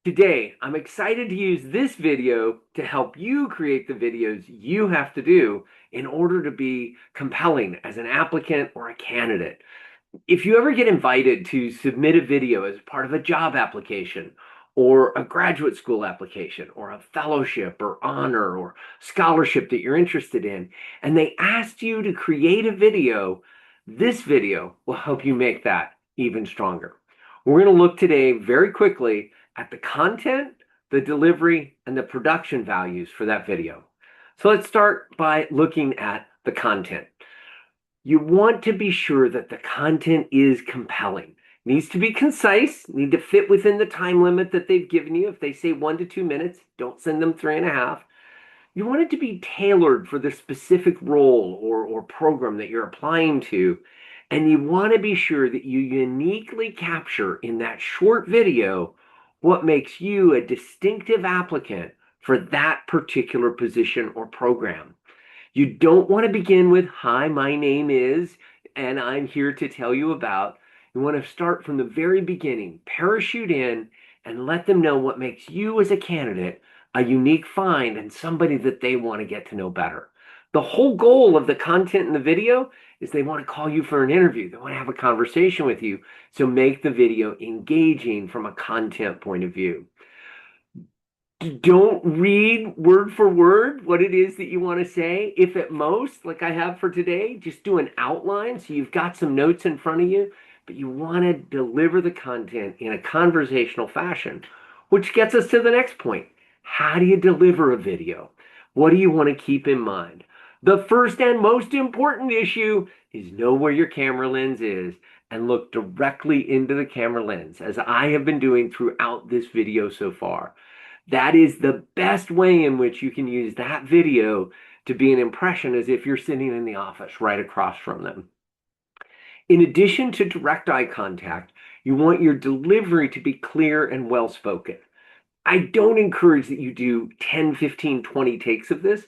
Today, I'm excited to use this video to help you create the videos you have to do in order to be compelling as an applicant or a candidate. If you ever get invited to submit a video as part of a job application or a graduate school application or a fellowship or honor or scholarship that you're interested in, and they asked you to create a video, this video will help you make that even stronger. We're going to look today very quickly at the content, the delivery, and the production values for that video. So let's start by looking at the content. You want to be sure that the content is compelling. Needs to be concise, need to fit within the time limit that they've given you. If they say 1 to 2 minutes, don't send them 3.5. You want it to be tailored for the specific role or program that you're applying to. And you want to be sure that you uniquely capture in that short video what makes you a distinctive applicant for that particular position or program. You don't want to begin with, "Hi, my name is, and I'm here to tell you about." You want to start from the very beginning, parachute in, and let them know what makes you as a candidate a unique find and somebody that they want to get to know better. The whole goal of the content in the video is they want to call you for an interview. They want to have a conversation with you. So make the video engaging from a content point of view. Don't read word for word what it is that you want to say. If at most, like I have for today, just do an outline so you've got some notes in front of you, but you want to deliver the content in a conversational fashion, which gets us to the next point. How do you deliver a video? What do you want to keep in mind? The first and most important issue is know where your camera lens is and look directly into the camera lens, as I have been doing throughout this video so far. That is the best way in which you can use that video to be an impression as if you're sitting in the office right across from them. In addition to direct eye contact, you want your delivery to be clear and well spoken. I don't encourage that you do 10, 15, 20 takes of this,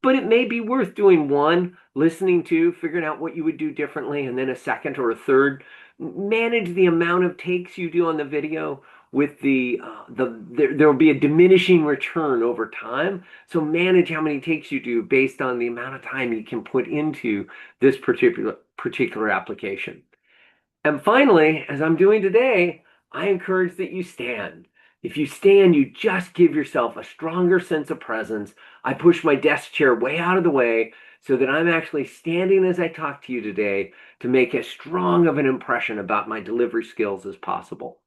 but it may be worth doing one, listening to, figuring out what you would do differently, and then a second or a third. Manage the amount of takes you do on the video with there will be a diminishing return over time. So manage how many takes you do based on the amount of time you can put into this particular application. And finally, as I'm doing today, I encourage that you stand. If you stand, you just give yourself a stronger sense of presence. I push my desk chair way out of the way so that I'm actually standing as I talk to you today to make as strong of an impression about my delivery skills as possible.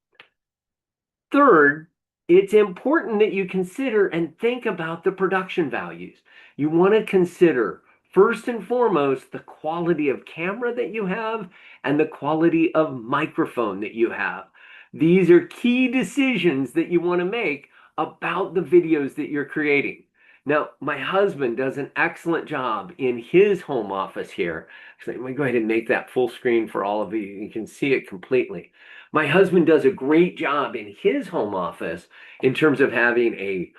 Third, it's important that you consider and think about the production values. You want to consider, first and foremost, the quality of camera that you have and the quality of microphone that you have. These are key decisions that you want to make about the videos that you're creating. Now, my husband does an excellent job in his home office here. Actually, let me go ahead and make that full screen for all of you. You can see it completely. My husband does a great job in his home office in terms of having a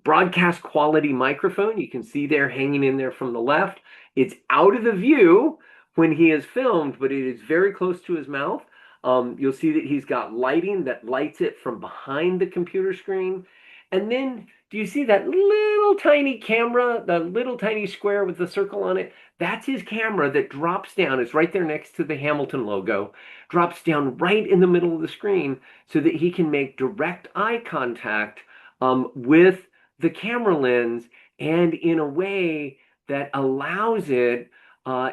broadcast quality microphone. You can see there hanging in there from the left. It's out of the view when he is filmed, but it is very close to his mouth. You'll see that he's got lighting that lights it from behind the computer screen. And then do you see that little tiny camera, the little tiny square with the circle on it? That's his camera that drops down. It's right there next to the Hamilton logo, drops down right in the middle of the screen so that he can make direct eye contact with the camera lens and in a way that allows it,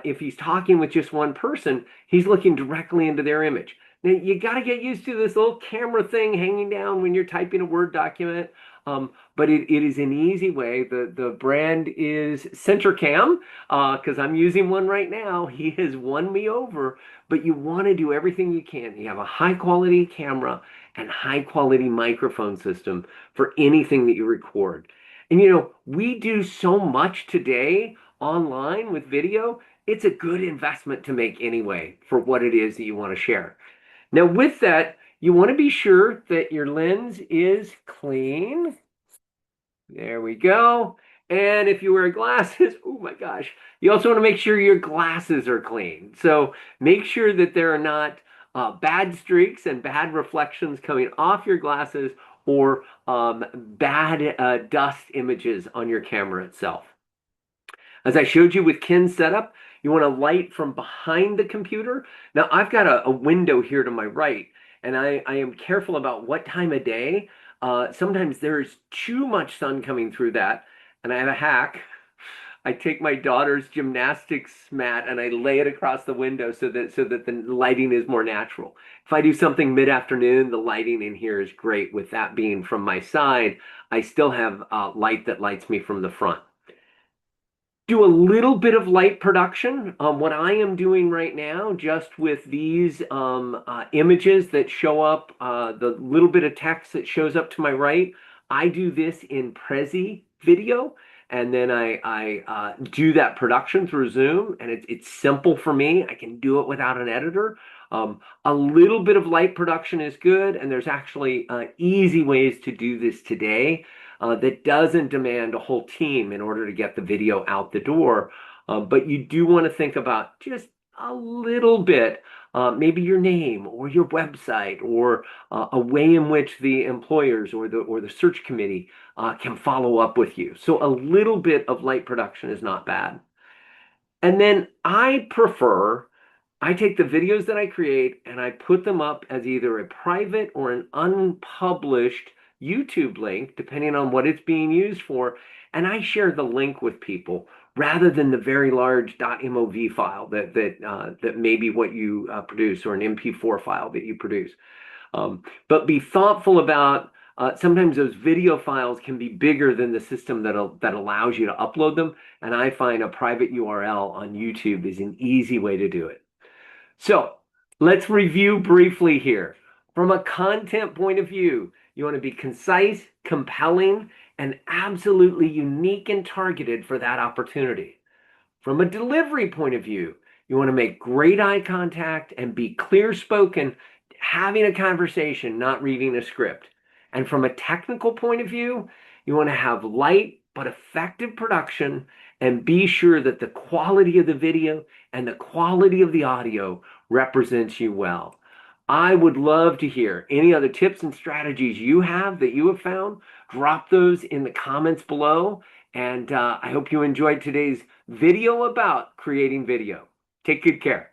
if he's talking with just one person, he's looking directly into their image. Now, you got to get used to this little camera thing hanging down when you're typing a Word document. But it is an easy way. The brand is CenterCam because I'm using one right now. He has won me over, but you want to do everything you can. You have a high quality camera and high quality microphone system for anything that you record. And we do so much today online with video. It's a good investment to make anyway for what it is that you want to share. Now, with that, you want to be sure that your lens is clean. There we go. And if you wear glasses, oh my gosh, you also want to make sure your glasses are clean. So make sure that there are not bad streaks and bad reflections coming off your glasses or bad dust images on your camera itself. As I showed you with Ken's setup, you want a light from behind the computer. Now, I've got a window here to my right, and I am careful about what time of day. Sometimes there's too much sun coming through that, and I have a hack. I take my daughter's gymnastics mat and I lay it across the window so that the lighting is more natural. If I do something mid-afternoon, the lighting in here is great. With that being from my side, I still have light that lights me from the front. Do a little bit of light production. What I am doing right now, just with these images that show up, the little bit of text that shows up to my right, I do this in Prezi video, and then I do that production through Zoom, and it's simple for me. I can do it without an editor. A little bit of light production is good, and there's actually easy ways to do this today that doesn't demand a whole team in order to get the video out the door. But you do want to think about just a little bit, maybe your name or your website or a way in which the employers or the search committee can follow up with you. So a little bit of light production is not bad. And then I take the videos that I create and I put them up as either a private or an unpublished YouTube link, depending on what it's being used for. And I share the link with people rather than the very large .mov file that may be what you produce, or an MP4 file that you produce. But be thoughtful about sometimes those video files can be bigger than the system that allows you to upload them. And I find a private URL on YouTube is an easy way to do it. So let's review briefly here. From a content point of view, you want to be concise, compelling, and absolutely unique and targeted for that opportunity. From a delivery point of view, you want to make great eye contact and be clear spoken, having a conversation, not reading a script. And from a technical point of view, you want to have light but effective production and be sure that the quality of the video and the quality of the audio represents you well. I would love to hear any other tips and strategies you have that you have found. Drop those in the comments below. And I hope you enjoyed today's video about creating video. Take good care.